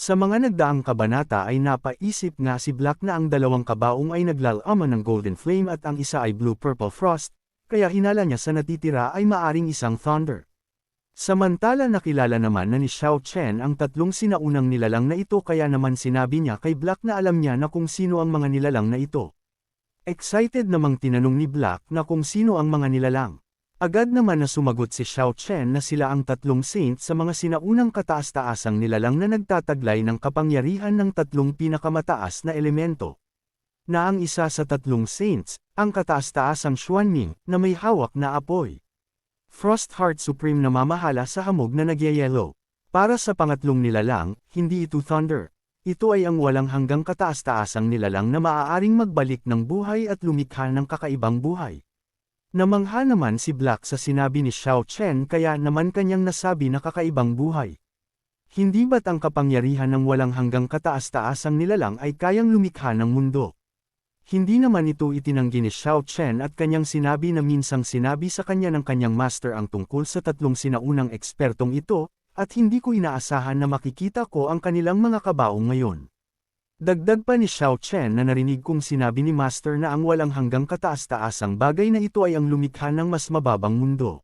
Sa mga nagdaang kabanata ay napaisip nga si Black na ang dalawang kabaong ay naglalaman ng Golden Flame at ang isa ay Blue-Purple Frost, kaya hinala niya sa natitira ay maaring isang Thunder. Samantala nakilala naman na ni Xiao Chen ang tatlong sinaunang nilalang na ito kaya naman sinabi niya kay Black na alam niya na kung sino ang mga nilalang na ito. Excited namang tinanong ni Black na kung sino ang mga nilalang. Agad naman na sumagot si Xiao Chen na sila ang tatlong saint sa mga sinaunang kataas-taasang nilalang na nagtataglay ng kapangyarihan ng tatlong pinakamataas na elemento. Na ang isa sa tatlong saints, ang kataas-taasang Xuanming, na may hawak na apoy. Frostheart Supreme na mamahala sa hamog na nagyayelo. Para sa pangatlong nilalang, hindi ito Thunder. Ito ay ang walang hanggang kataas-taasang nilalang na maaaring magbalik ng buhay at lumikha ng kakaibang buhay. Namangha naman si Black sa sinabi ni Xiao Chen kaya naman kanyang nasabi na kakaibang buhay. Hindi ba't ang kapangyarihan ng walang hanggang kataas-taasang nilalang ay kayang lumikha ng mundo? Hindi naman ito itinanggi ni Xiao Chen at kanyang sinabi na minsang sinabi sa kanya ng kanyang master ang tungkol sa tatlong sinaunang ekspertong ito, at hindi ko inaasahan na makikita ko ang kanilang mga kabaong ngayon. Dagdag pa ni Xiao Chen na narinig kong sinabi ni Master na ang walang hanggang kataas-taasang bagay na ito ay ang lumikha ng mas mababang mundo.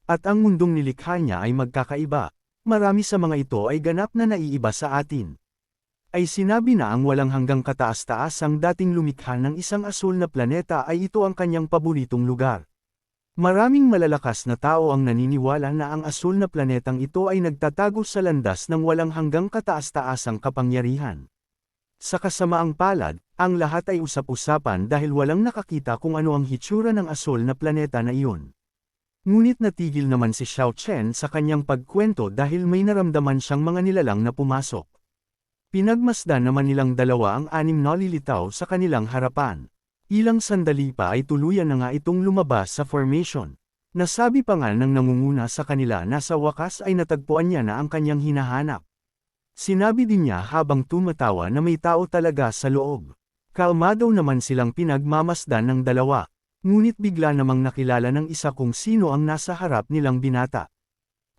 At ang mundong nilikha niya ay magkakaiba. Marami sa mga ito ay ganap na naiiba sa atin. Ay sinabi na ang walang hanggang kataas-taasang dating lumikha ng isang asul na planeta ay ito ang kanyang paboritong lugar. Maraming malalakas na tao ang naniniwala na ang asul na planetang ito ay nagtatago sa landas ng walang hanggang kataas-taasang kapangyarihan. Sa kasamaang palad, ang lahat ay usap-usapan dahil walang nakakita kung ano ang hitsura ng asul na planeta na iyon. Ngunit natigil naman si Xiao Chen sa kanyang pagkwento dahil may naramdaman siyang mga nilalang na pumasok. Pinagmasdan naman nilang dalawa ang anim na lilitaw sa kanilang harapan. Ilang sandali pa ay tuluyan na nga itong lumabas sa formation. Nasabi pa nga ng nangunguna sa kanila na sa wakas ay natagpuan niya na ang kanyang hinahanap. Sinabi din niya habang tumatawa na may tao talaga sa loob. Kalmado naman silang pinagmamasdan ng dalawa. Ngunit bigla namang nakilala ng isa kung sino ang nasa harap nilang binata.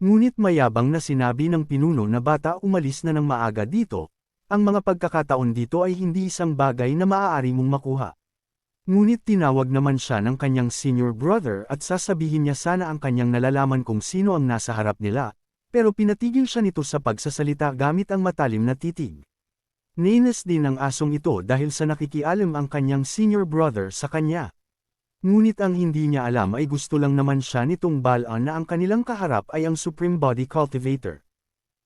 Ngunit mayabang na sinabi ng pinuno na bata umalis na ng maaga dito. Ang mga pagkakataon dito ay hindi isang bagay na maaari mong makuha. Ngunit tinawag naman siya ng kanyang senior brother at sasabihin niya sana ang kanyang nalalaman kung sino ang nasa harap nila. Pero pinatigil siya nito sa pagsasalita gamit ang matalim na titig. Nainis din ang asong ito dahil sa nakikialam ang kanyang senior brother sa kanya. Ngunit ang hindi niya alam ay gusto lang naman siya nitong balaan na ang kanilang kaharap ay ang Supreme Body Cultivator.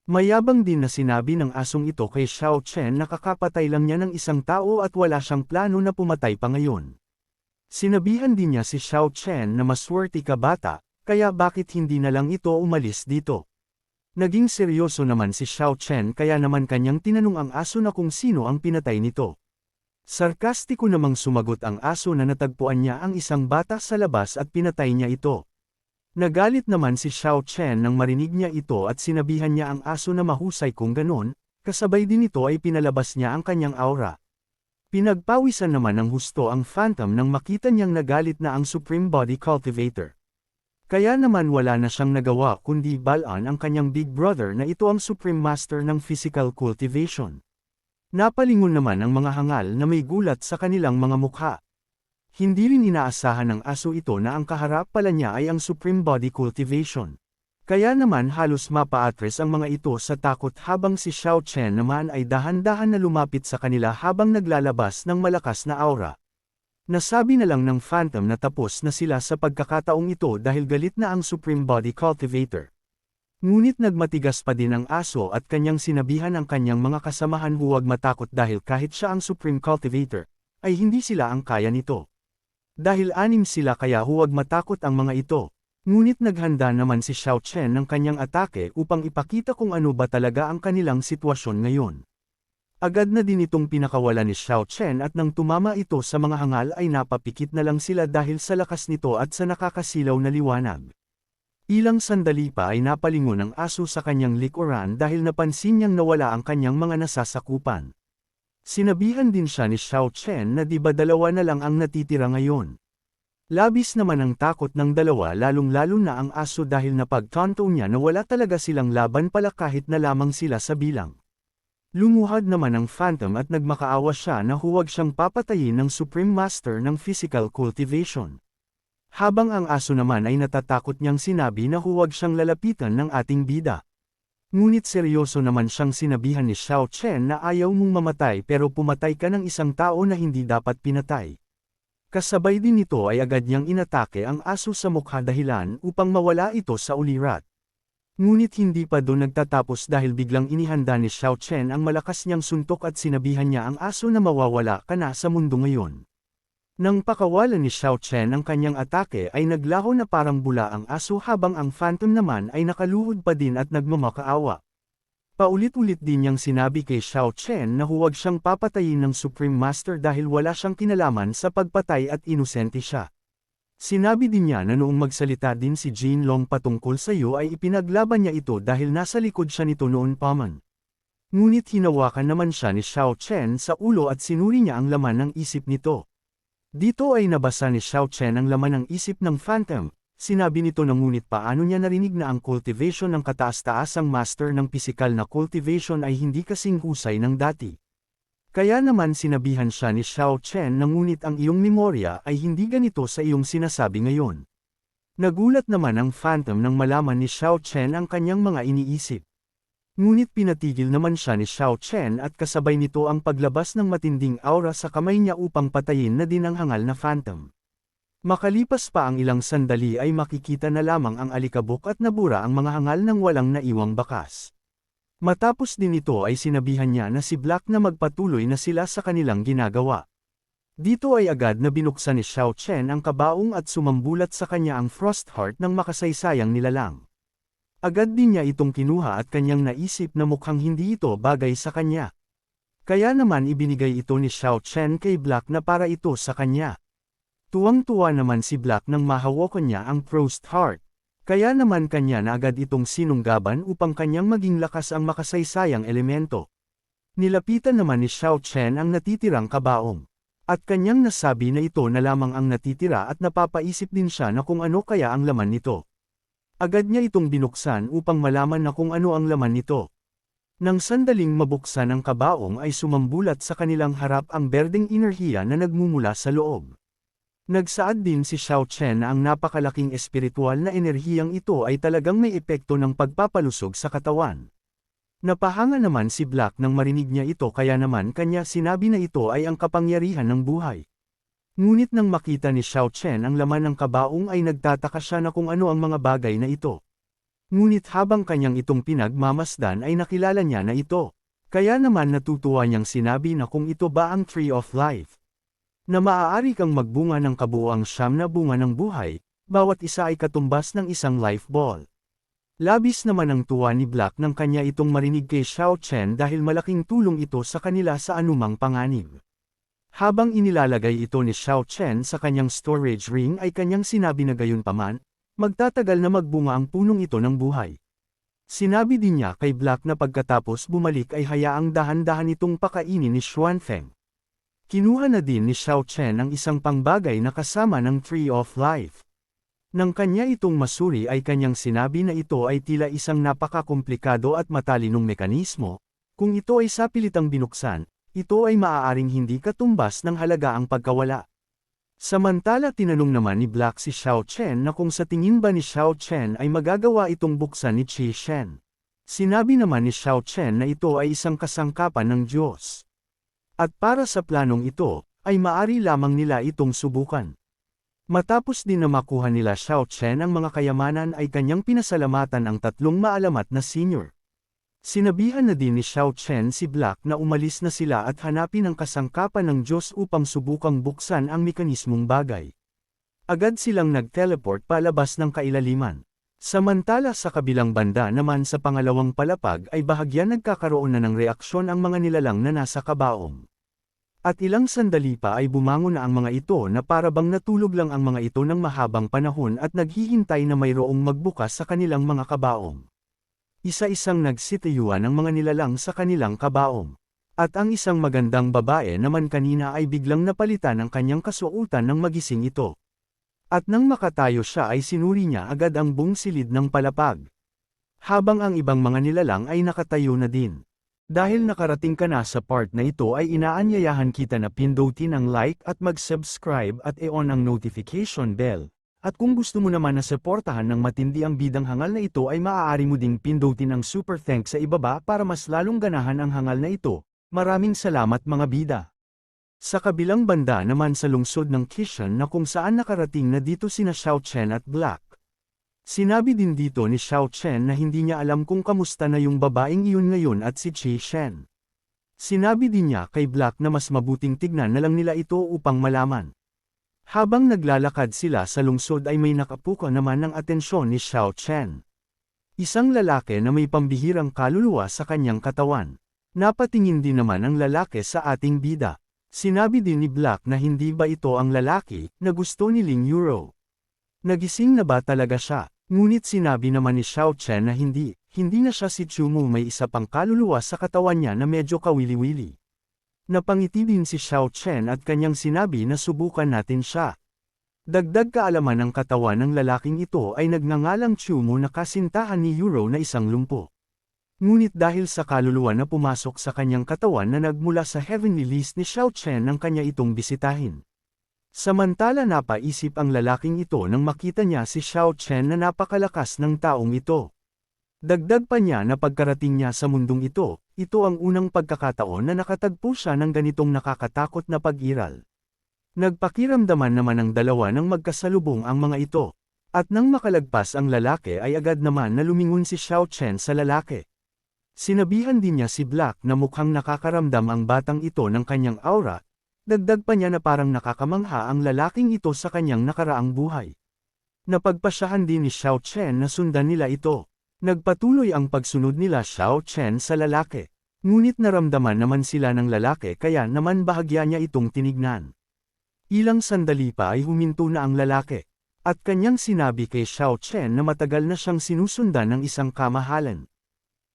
Mayabang din na sinabi ng asong ito kay Xiao Chen na kakapatay lang niya ng isang tao at wala siyang plano na pumatay pa ngayon. Sinabihan din niya si Xiao Chen na maswerte ka bata, kaya bakit hindi na lang ito umalis dito. Naging seryoso naman si Xiao Chen kaya naman kanyang tinanong ang aso na kung sino ang pinatay nito. Sarkastiko namang sumagot ang aso na natagpuan niya ang isang bata sa labas at pinatay niya ito. Nagalit naman si Xiao Chen nang marinig niya ito at sinabihan niya ang aso na mahusay kung ganon, kasabay din ito ay pinalabas niya ang kanyang aura. Pinagpawisan naman ng husto ang Phantom nang makita niyang nagalit na ang Supreme Body Cultivator. Kaya naman wala na siyang nagawa kundi balaan ang kanyang big brother na ito ang Supreme Master ng Physical Cultivation. Napalingon naman ang mga hangal na may gulat sa kanilang mga mukha. Hindi rin inaasahan ng aso ito na ang kaharap pala niya ay ang Supreme Body Cultivation. Kaya naman halos mapaatres ang mga ito sa takot habang si Xiao Chen naman ay dahan-dahan na lumapit sa kanila habang naglalabas ng malakas na aura. Nasabi na lang ng Phantom na tapos na sila sa pagkakataong ito dahil galit na ang Supreme Body Cultivator. Ngunit nagmatigas pa din ang aso at kanyang sinabihan ang kanyang mga kasamahan huwag matakot dahil kahit siya ang Supreme Cultivator, ay hindi sila ang kaya nito. Dahil anim sila kaya huwag matakot ang mga ito. Ngunit naghanda naman si Xiao Chen ng kanyang atake upang ipakita kung ano ba talaga ang kanilang sitwasyon ngayon. Agad na din itong pinakawala ni Xiao Chen at nang tumama ito sa mga hangal ay napapikit na lang sila dahil sa lakas nito at sa nakakasilaw na liwanag. Ilang sandali pa ay napalingon ang aso sa kanyang likuran dahil napansin niyang nawala ang kanyang mga nasasakupan. Sinabihan din siya ni Xiao Chen na di ba dalawa na lang ang natitira ngayon. Labis naman ang takot ng dalawa lalong-lalo na ang aso dahil napagtanto niya na wala talaga silang laban pala kahit na lamang sila sa bilang. Lumuhad naman ang Phantom at nagmakaawa siya na huwag siyang papatayin ng Supreme Master ng Physical Cultivation. Habang ang aso naman ay natatakot niyang sinabi na huwag siyang lalapitan ng ating bida. Ngunit seryoso naman siyang sinabihan ni Xiao Chen na ayaw mong mamatay pero pumatay ka ng isang tao na hindi dapat pinatay. Kasabay din nito ay agad niyang inatake ang aso sa mukha dahilan upang mawala ito sa ulirat. Ngunit hindi pa doon nagtatapos dahil biglang inihanda ni Xiao Chen ang malakas niyang suntok at sinabihan niya ang aso na mawawala ka na sa mundo ngayon. Nang pakawalan ni Xiao Chen ang kanyang atake ay naglaho na parang bula ang aso habang ang Phantom naman ay nakaluhod pa din at nagmamakaawa. Paulit-ulit din niyang sinabi kay Xiao Chen na huwag siyang papatayin ng Supreme Master dahil wala siyang kinalaman sa pagpatay at inosente siya. Sinabi din niya na noong magsalita din si Jin Long patungkol sa iyo ay ipinaglaban niya ito dahil nasa likod siya nito noon pa man. Ngunit hinawakan naman siya ni Xiao Chen sa ulo at sinuri niya ang laman ng isip nito. Dito ay nabasa ni Xiao Chen ang laman ng isip ng Phantom. Sinabi nito na ngunit paano niya narinig na ang cultivation ng kataas-taasang master ng pisikal na cultivation ay hindi kasing husay ng dati. Kaya naman sinabihan siya ni Xiao Chen na ngunit ang iyong memorya ay hindi ganito sa iyong sinasabi ngayon. Nagulat naman ang Phantom nang malaman ni Xiao Chen ang kanyang mga iniisip. Ngunit pinatigil naman siya ni Xiao Chen at kasabay nito ang paglabas ng matinding aura sa kamay niya upang patayin na din ang hangal na Phantom. Makalipas pa ang ilang sandali ay makikita na lamang ang alikabok at nabura ang mga hangal ng walang naiwang bakas. Matapos din ito ay sinabihan niya na si Black na magpatuloy na sila sa kanilang ginagawa. Dito ay agad na binuksan ni Xiao Chen ang kabaong at sumambulat sa kanya ang Frost Heart ng makasaysayang nilalang. Agad din niya itong kinuha at kanyang naisip na mukhang hindi ito bagay sa kanya. Kaya naman ibinigay ito ni Xiao Chen kay Black na para ito sa kanya. Tuwang-tuwa naman si Black nang mahawakan niya ang Frost Heart. Kaya naman kanya na agad itong sinunggaban upang kanyang maging lakas ang makasaysayang elemento. Nilapitan naman ni Xiao Chen ang natitirang kabaong. At kanyang nasabi na ito na lamang ang natitira at napapaisip din siya na kung ano kaya ang laman nito. Agad niya itong binuksan upang malaman na kung ano ang laman nito. Nang sandaling mabuksan ang kabaong ay sumambulat sa kanilang harap ang berdeng enerhiya na nagmumula sa loob. Nagsaad din si Xiao Chen na ang napakalaking espiritual na enerhiyang ito ay talagang may epekto ng pagpapalusog sa katawan. Napahanga naman si Black nang marinig niya ito kaya naman kanya sinabi na ito ay ang kapangyarihan ng buhay. Ngunit nang makita ni Xiao Chen ang laman ng kabaong ay nagtataka siya na kung ano ang mga bagay na ito. Ngunit habang kanyang itong pinagmamasdan ay nakilala niya na ito. Kaya naman natutuwa niyang sinabi na kung ito ba ang Tree of Life. Na maaari kang magbunga ng kabuuang 9 na bunga ng buhay, bawat isa ay katumbas ng isang life ball. Labis naman ang tuwa ni Black nang kanya itong marinig kay Xiao Chen dahil malaking tulong ito sa kanila sa anumang panganib. Habang inilalagay ito ni Xiao Chen sa kanyang storage ring ay kanyang sinabi na gayunpaman, magtatagal na magbunga ang punong ito ng buhay. Sinabi din niya kay Black na pagkatapos bumalik ay hayaang dahan-dahan itong pakainin ni Xuanfeng. Kinuha na din ni Xiao Chen ang isang pangbagay na kasama ng Tree of Life. Nang kanya itong masuri ay kanyang sinabi na ito ay tila isang napakakomplikado at matalinong mekanismo. Kung ito ay sapilitang binuksan, ito ay maaaring hindi katumbas ng halaga ang pagkawala. Samantala tinanong naman ni Black si Xiao Chen na kung sa tingin ba ni Xiao Chen ay magagawa itong buksan ni Qi Shen. Sinabi naman ni Xiao Chen na ito ay isang kasangkapan ng Diyos. At para sa planong ito, ay maari lamang nila itong subukan. Matapos din na makuha nila Xiao Chen ang mga kayamanan ay kanyang pinasalamatan ang 3 maalamat na senior. Sinabihan na din ni Xiao Chen si Black na umalis na sila at hanapin ang kasangkapan ng Diyos upang subukang buksan ang mekanismong bagay. Agad silang nag-teleport palabas ng kailaliman. Samantala sa kabilang banda naman sa pangalawang palapag ay bahagyan nagkakaroon na ng reaksyon ang mga nilalang na nasa kabaong. At ilang sandali pa ay bumangon na ang mga ito na parabang natulog lang ang mga ito ng mahabang panahon at naghihintay na mayroong magbukas sa kanilang mga kabaong. Isa-isang nagsitiyuan ang mga nilalang sa kanilang kabaong. At ang isang magandang babae naman kanina ay biglang napalitan ang kanyang kasuotan ng magising ito. At nang makatayo siya ay sinuri niya agad ang buong silid ng palapag. Habang ang ibang mga nilalang ay nakatayo na din. Dahil nakarating ka na sa part na ito ay inaanyayahan kita na pindutin ang like at mag-subscribe at i-on ang notification bell. At kung gusto mo naman na suportahan ng matindi ang bidang hangal na ito ay maaari mo ding pindutin ang super thanks sa ibaba para mas lalong ganahan ang hangal na ito. Maraming salamat mga bida. Sa kabilang banda naman sa lungsod ng Kishan na kung saan nakarating na dito sina Xiao Chen at Black. Sinabi din dito ni Xiao Chen na hindi niya alam kung kamusta na yung babaeng iyon ngayon at si Qi Shen. Sinabi din niya kay Black na mas mabuting tignan na lang nila ito upang malaman. Habang naglalakad sila sa lungsod ay may nakapuka naman ng atensyon ni Xiao Chen. Isang lalaki na may pambihirang kaluluwa sa kanyang katawan. Napatingin din naman ang lalaki sa ating bida. Sinabi din ni Black na hindi ba ito ang lalaki na gusto ni Ling Euro. Nagising na ba talaga siya? Ngunit sinabi naman ni Xiao Chen na hindi na siya si Chumu, may isa pang kaluluwa sa katawan niya na medyo kawili-wili. Napangiti din si Xiao Chen at kanyang sinabi na subukan natin siya. Dagdag kaalaman ng katawan ng lalaking ito ay nagngangalang Chumu na kasintahan ni Euro na isang lumpo. Ngunit dahil sa kaluluwa na pumasok sa kanyang katawan na nagmula sa heavenly list ni Xiao Chen ang kanya itong bisitahin. Samantala napaisip ang lalaking ito nang makita niya si Xiao Chen na napakalakas ng taong ito. Dagdag pa niya na pagkarating niya sa mundong ito ang unang pagkakataon na nakatagpo siya ng ganitong nakakatakot na pag-iral. Nagpakiramdaman naman ang dalawa nang magkasalubong ang mga ito. At nang makalagpas ang lalaki ay agad naman na lumingon si Xiao Chen sa lalaki. Sinabihan din niya si Black na mukhang nakakaramdam ang batang ito ng kanyang aura. Dagdag pa niya na parang nakakamangha ang lalaking ito sa kanyang nakaraang buhay. Napagpasyahan din ni Xiao Chen na sundan nila ito. Nagpatuloy ang pagsunod nila Xiao Chen sa lalaki. Ngunit naramdaman naman sila ng lalaki kaya naman bahagya niya itong tinignan. Ilang sandali pa ay huminto na ang lalaki. At kanyang sinabi kay Xiao Chen na matagal na siyang sinusundan ng isang kamahalan.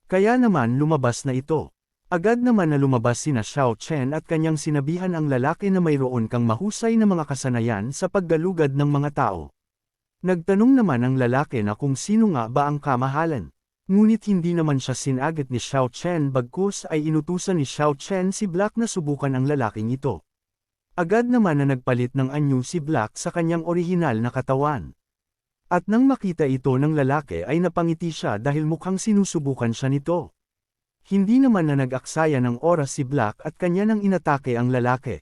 Kaya naman lumabas na ito. Agad naman na lumabas sina Xiao Chen at kanyang sinabihan ang lalaki na mayroon kang mahusay na mga kasanayan sa paggalugad ng mga tao. Nagtanong naman ang lalaki na kung sino nga ba ang kamahalan. Ngunit hindi naman siya sinagot ni Xiao Chen, bagkus ay inutusan ni Xiao Chen si Black na subukan ang lalaking ito. Agad naman na nagpalit ng anyo si Black sa kanyang orihinal na katawan. At nang makita ito ng lalaki ay napangiti siya dahil mukhang sinusubukan siya nito. Hindi naman na nag-aksaya ng oras si Black at kanya nang inatake ang lalaki.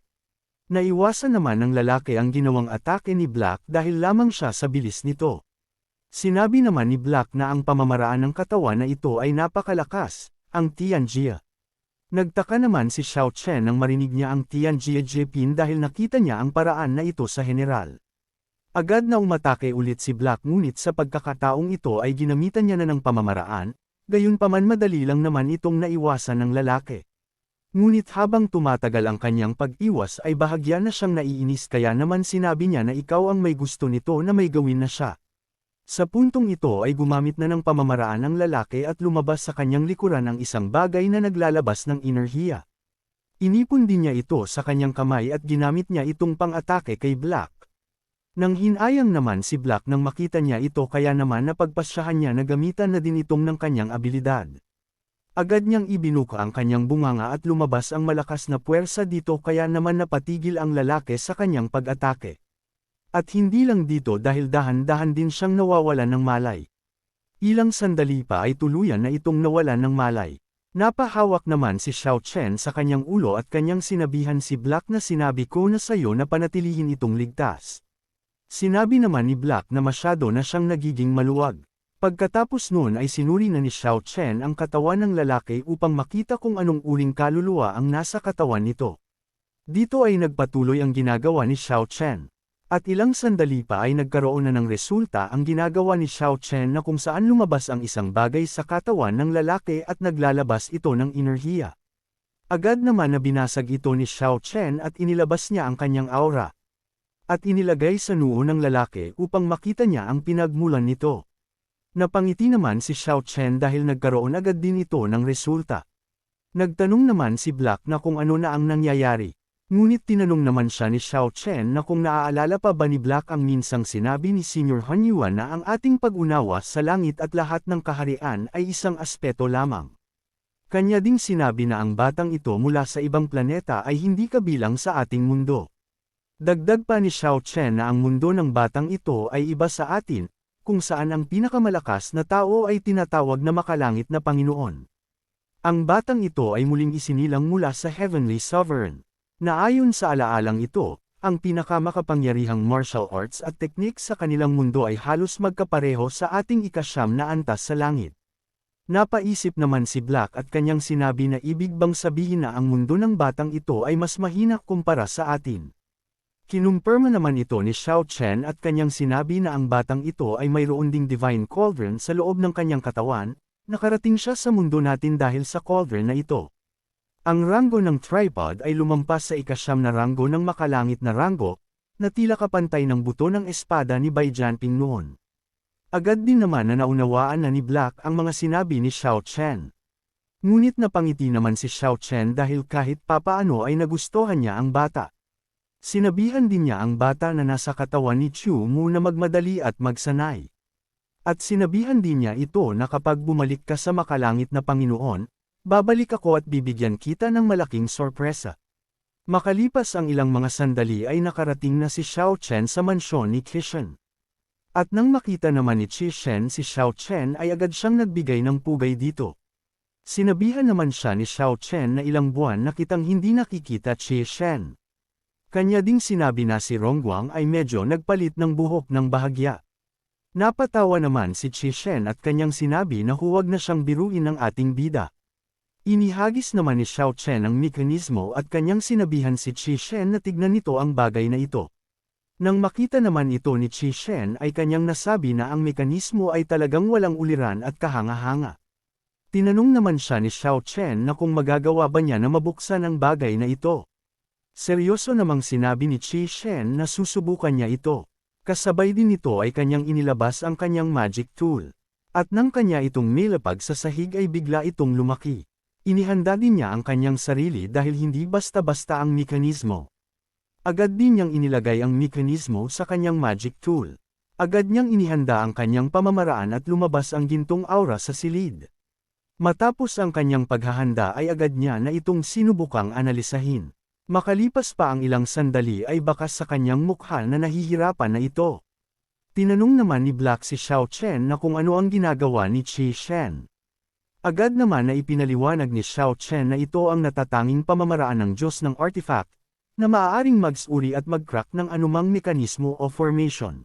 Naiwasan naman ng lalaki ang ginawang atake ni Black dahil lamang siya sa bilis nito. Sinabi naman ni Black na ang pamamaraan ng katawan na ito ay napakalakas, ang Tianjia. Nagtaka naman si Xiao Chen nang marinig niya ang Tianjia Jepin dahil nakita niya ang paraan na ito sa general. Agad na umatake ulit si Black ngunit sa pagkakataong ito ay ginamitan niya na ng pamamaraan. Gayunpaman madali lang naman itong naiwasan ng lalaki. Ngunit habang tumatagal ang kanyang pag-iwas ay bahagya na siyang naiinis kaya naman sinabi niya na ikaw ang may gusto nito na may gawin na siya. Sa puntong ito ay gumamit na ng pamamaraan ang lalaki at lumabas sa kanyang likuran ang isang bagay na naglalabas ng enerhiya. Inipon din niya ito sa kanyang kamay at ginamit niya itong pang-atake kay Black. Nang hinayang naman si Black nang makita niya ito kaya naman napagpasyahan niya na gamitan na din itong ng kanyang abilidad. Agad niyang ibinuka ang kanyang bunganga at lumabas ang malakas na puwersa dito kaya naman napatigil ang lalaki sa kanyang pag-atake. At hindi lang dito dahil dahan-dahan din siyang nawawalan ng malay. Ilang sandali pa ay tuluyan na itong nawalan ng malay. Napahawak naman si Xiao Chen sa kanyang ulo at kanyang sinabihan si Black na sinabi ko na sayo na panatilihin itong ligtas. Sinabi naman ni Black na masyado na siyang nagiging maluwag. Pagkatapos noon ay sinuri na ni Xiao Chen ang katawan ng lalaki upang makita kung anong uring kaluluwa ang nasa katawan nito. Dito ay nagpatuloy ang ginagawa ni Xiao Chen. At ilang sandali pa ay nagkaroon na ng resulta ang ginagawa ni Xiao Chen na kung saan lumabas ang isang bagay sa katawan ng lalaki at naglalabas ito ng enerhiya. Agad naman na binasag ito ni Xiao Chen at inilabas niya ang kanyang aura. At inilagay sa noo ng lalaki upang makita niya ang pinagmulan nito. Napangiti naman si Xiao Chen dahil nagkaroon agad din ito ng resulta. Nagtanong naman si Black na kung ano na ang nangyayari. Ngunit tinanong naman siya ni Xiao Chen na kung naaalala pa ba ni Black ang minsang sinabi ni Senior Han Yuan na ang ating pag-unawa sa langit at lahat ng kaharian ay isang aspeto lamang. Kanya ding sinabi na ang batang ito mula sa ibang planeta ay hindi kabilang sa ating mundo. Dagdag pa ni Xiao Chen na ang mundo ng batang ito ay iba sa atin, kung saan ang pinakamalakas na tao ay tinatawag na makalangit na Panginoon. Ang batang ito ay muling isinilang mula sa Heavenly Sovereign, na ayon sa alaalang ito, ang pinakamakapangyarihang martial arts at teknik sa kanilang mundo ay halos magkapareho sa ating ikasyam na antas sa langit. Napaisip naman si Black at kanyang sinabi na ibig bang sabihin na ang mundo ng batang ito ay mas mahina kumpara sa atin. Kinumpirma naman ito ni Xiao Chen at kanyang sinabi na ang batang ito ay mayroon ding divine cauldron sa loob ng kanyang katawan, nakarating siya sa mundo natin dahil sa cauldron na ito. Ang ranggo ng tripod ay lumampas sa ikasyam na ranggo ng makalangit na ranggo, na tila kapantay ng buto ng espada ni Bai Jianping noon. Agad din naman na naunawaan na ni Black ang mga sinabi ni Xiao Chen. Ngunit napangiti naman si Xiao Chen dahil kahit papaano ay nagustuhan niya ang bata. Sinabihan din niya ang bata na nasa katawan ni Chu Mu na magmadali at magsanay. At sinabihan din niya ito na kapag bumalik ka sa makalangit na Panginoon, babalik ako at bibigyan kita ng malaking sorpresa. Makalipas ang ilang mga sandali ay nakarating na si Xiao Chen sa mansyon ni Qishen. At nang makita naman ni Qishen si Xiao Chen ay agad siyang nagbigay ng pugay dito. Sinabihan naman siya ni Xiao Chen na ilang buwan na kitang hindi nakikita Qishen. Kanya ding sinabi na si Rongguang ay medyo nagpalit ng buhok ng bahagya. Napatawa naman si Qishen at kanyang sinabi na huwag na siyang biruin ng ating bida. Inihagis naman ni Xiao Chen ang mekanismo at kanyang sinabihan si Qishen na tignan nito ang bagay na ito. Nang makita naman ito ni Qishen ay kanyang nasabi na ang mekanismo ay talagang walang uliran at kahanga-hanga. Tinanong naman siya ni Xiao Chen na kung magagawa ba niya na mabuksan ang bagay na ito. Seryoso namang sinabi ni Qishen na susubukan niya ito. Kasabay din nito ay kanyang inilabas ang kanyang magic tool. At nang kanya itong nilapag sa sahig ay bigla itong lumaki. Inihanda din niya ang kanyang sarili dahil hindi basta-basta ang mekanismo. Agad din niyang inilagay ang mekanismo sa kanyang magic tool. Agad niyang inihanda ang kanyang pamamaraan at lumabas ang gintong aura sa silid. Matapos ang kanyang paghahanda ay agad niya na itong sinubukang analisahin. Makalipas pa ang ilang sandali ay bakas sa kanyang mukha na nahihirapan na ito. Tinanong naman ni Black si Xiao Chen na kung ano ang ginagawa ni Qishen. Agad naman na ipinaliwanag ni Xiao Chen na ito ang natatanging pamamaraan ng Diyos ng artifact, na maaaring magsuri at mag-crack ng anumang mekanismo o formation.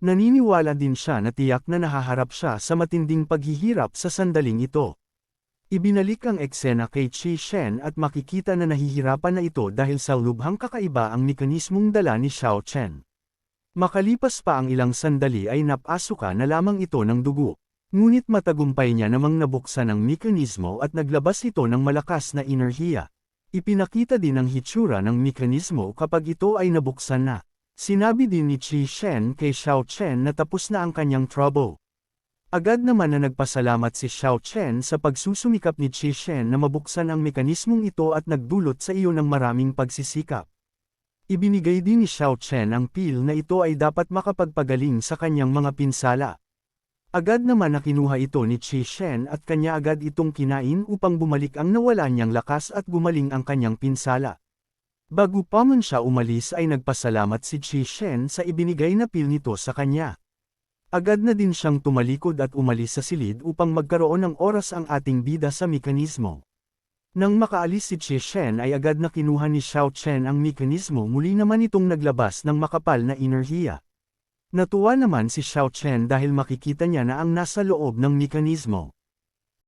Naniniwala din siya na tiyak na nahaharap siya sa matinding paghihirap sa sandaling ito. Ibinalik ang eksena kay Qishen at makikita na nahihirapan na ito dahil sa lubhang kakaiba ang mekanismong dala ni Xiao Chen. Makalipas pa ang ilang sandali ay napasuka na lamang ito ng dugo. Ngunit matagumpay niya namang nabuksan ang mekanismo at naglabas ito ng malakas na enerhiya. Ipinakita din ang hitsura ng mekanismo kapag ito ay nabuksan na. Sinabi din ni Qishen kay Xiao Chen na tapos na ang kanyang trouble. Agad naman na nagpasalamat si Xiao Chen sa pagsusumikap ni Qishen na mabuksan ang mekanismong ito at nagdulot sa iyo ng maraming pagsisikap. Ibinigay din ni Xiao Chen ang pil na ito ay dapat makapagpagaling sa kanyang mga pinsala. Agad naman na kinuha ito ni Qishen at kanya agad itong kinain upang bumalik ang nawala niyang lakas at gumaling ang kanyang pinsala. Bago pa man siya umalis ay nagpasalamat si Qishen sa ibinigay na pil nito sa kanya. Agad na din siyang tumalikod at umalis sa silid upang magkaroon ng oras ang ating bida sa mekanismo. Nang makaalis si Qishen ay agad na kinuha ni Xiao Chen ang mekanismo, muli naman itong naglabas ng makapal na enerhiya. Natuwa naman si Xiao Chen dahil makikita niya na ang nasa loob ng mekanismo.